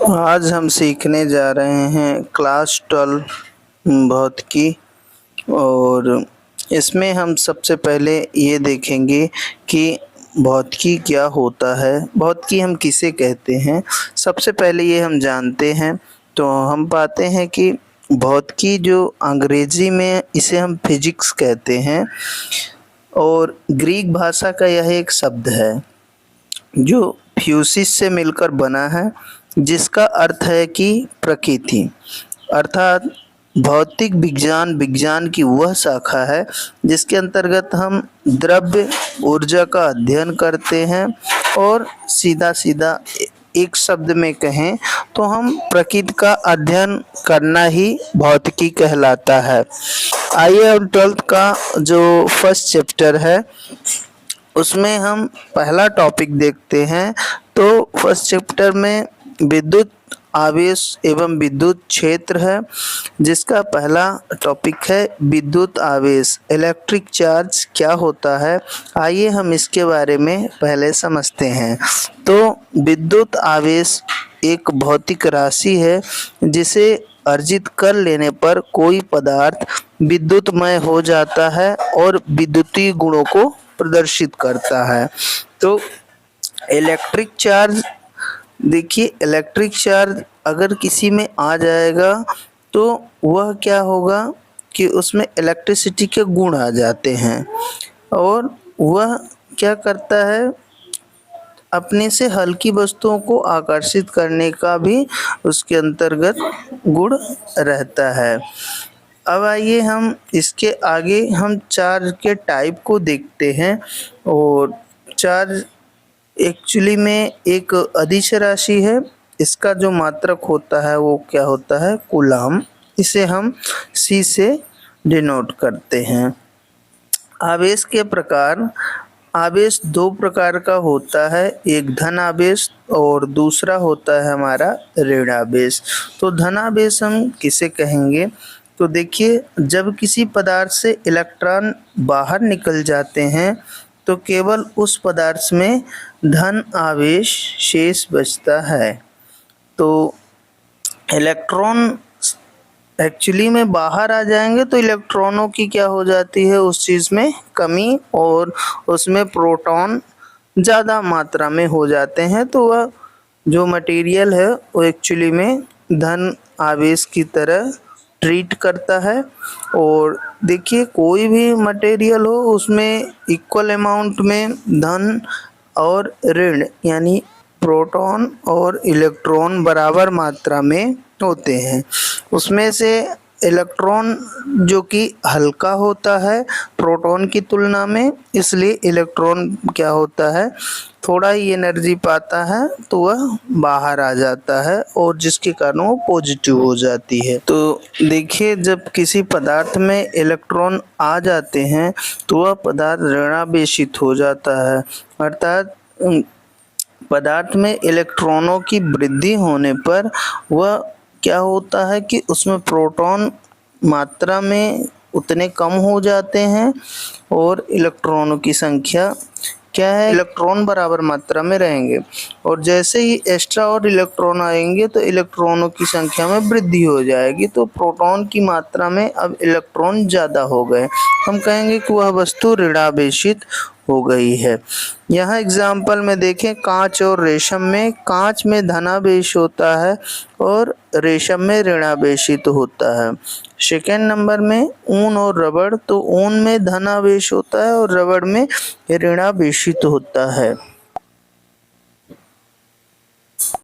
आज हम सीखने जा रहे हैं क्लास 12 भौतिकी। और इसमें हम सबसे पहले ये देखेंगे कि भौतिकी क्या होता है, भौतिकी हम किसे कहते हैं। सबसे पहले ये हम जानते हैं तो हम पाते हैं कि भौतिकी जो अंग्रेजी में इसे हम फिजिक्स कहते हैं और ग्रीक भाषा का यह एक शब्द है जो फ्यूसिस से मिलकर बना है, जिसका अर्थ है कि प्रकृति, अर्थात भौतिक विज्ञान विज्ञान की वह शाखा है जिसके अंतर्गत हम द्रव्य ऊर्जा का अध्ययन करते हैं। और सीधा सीधा एक शब्द में कहें तो हम प्रकृति का अध्ययन करना ही भौतिकी कहलाता है। आइए अब 12th का जो फर्स्ट चैप्टर है उसमें हम पहला टॉपिक देखते हैं। तो फर्स्ट चैप्टर में विद्युत आवेश एवं विद्युत क्षेत्र है, जिसका पहला टॉपिक है विद्युत आवेश, इलेक्ट्रिक चार्ज क्या होता है। आइए हम इसके बारे में पहले समझते हैं। तो विद्युत आवेश एक भौतिक राशि है जिसे अर्जित कर लेने पर कोई पदार्थ विद्युतमय हो जाता है और विद्युतीय गुणों को प्रदर्शित करता है। तो इलेक्ट्रिक चार्ज देखिए, इलेक्ट्रिक चार्ज अगर किसी में आ जाएगा तो वह क्या होगा कि उसमें इलेक्ट्रिसिटी के गुण आ जाते हैं और वह क्या करता है, अपने से हल्की वस्तुओं को आकर्षित करने का भी उसके अंतर्गत गुण रहता है। अब आइए हम इसके आगे हम चार्ज के टाइप को देखते हैं। और चार्ज एक्चुअली में एक अदिश राशि है, इसका जो मात्रक होता है वो क्या होता है, कूलाम। इसे हम C से डिनोट करते हैं। आवेश के प्रकार, आवेश दो प्रकार का होता है, एक धन आवेश और दूसरा होता है हमारा ऋण आवेश। तो धन आवेश हम किसे कहेंगे, तो देखिए जब किसी पदार्थ से इलेक्ट्रॉन बाहर निकल जाते हैं तो केवल उस पदार्थ में धन आवेश शेष बचता है। तो इलेक्ट्रॉन एक्चुअली में बाहर आ जाएंगे तो इलेक्ट्रॉनों की क्या हो जाती है, उस चीज़ में कमी, और उसमें प्रोटॉन ज़्यादा मात्रा में हो जाते हैं। तो वह जो मटेरियल है वो एक्चुअली में धन आवेश की तरह ट्रीट करता है। और देखिए कोई भी मटेरियल हो उसमें इक्वल अमाउंट में धन और ऋण यानी प्रोटॉन और इलेक्ट्रॉन बराबर मात्रा में होते हैं। उसमें से इलेक्ट्रॉन जो कि हल्का होता है प्रोटॉन की तुलना में, इसलिए इलेक्ट्रॉन क्या होता है, थोड़ा ही एनर्जी पाता है तो वह बाहर आ जाता है और जिसके कारण वो पॉजिटिव हो जाती है। तो देखिए जब किसी पदार्थ में इलेक्ट्रॉन आ जाते हैं तो वह पदार्थ ऋणावेशित हो जाता है, अर्थात पदार्थ में इलेक्ट्रॉनों की वृद्धि होने पर वह क्या होता है कि उसमें प्रोटॉन मात्रा में उतने कम हो जाते हैं और इलेक्ट्रॉनों की संख्या क्या है, इलेक्ट्रॉन बराबर मात्रा में रहेंगे। और जैसे ही एक्स्ट्रा और इलेक्ट्रॉन आएंगे तो इलेक्ट्रॉनों की संख्या में वृद्धि हो जाएगी, तो प्रोटॉन की मात्रा में अब इलेक्ट्रॉन ज़्यादा हो गए, हम कहेंगे कि वह वस्तु ऋणावेशित हो गई है। यहाँ एग्जाम्पल में देखें, कांच और रेशम में कांच में धनावेश होता है और रेशम में ऋणावेशित होता है। सेकेंड नंबर में ऊन और रबड़, तो ऊन में धनावेश होता है और रबड़ में ऋणावेशित होता है।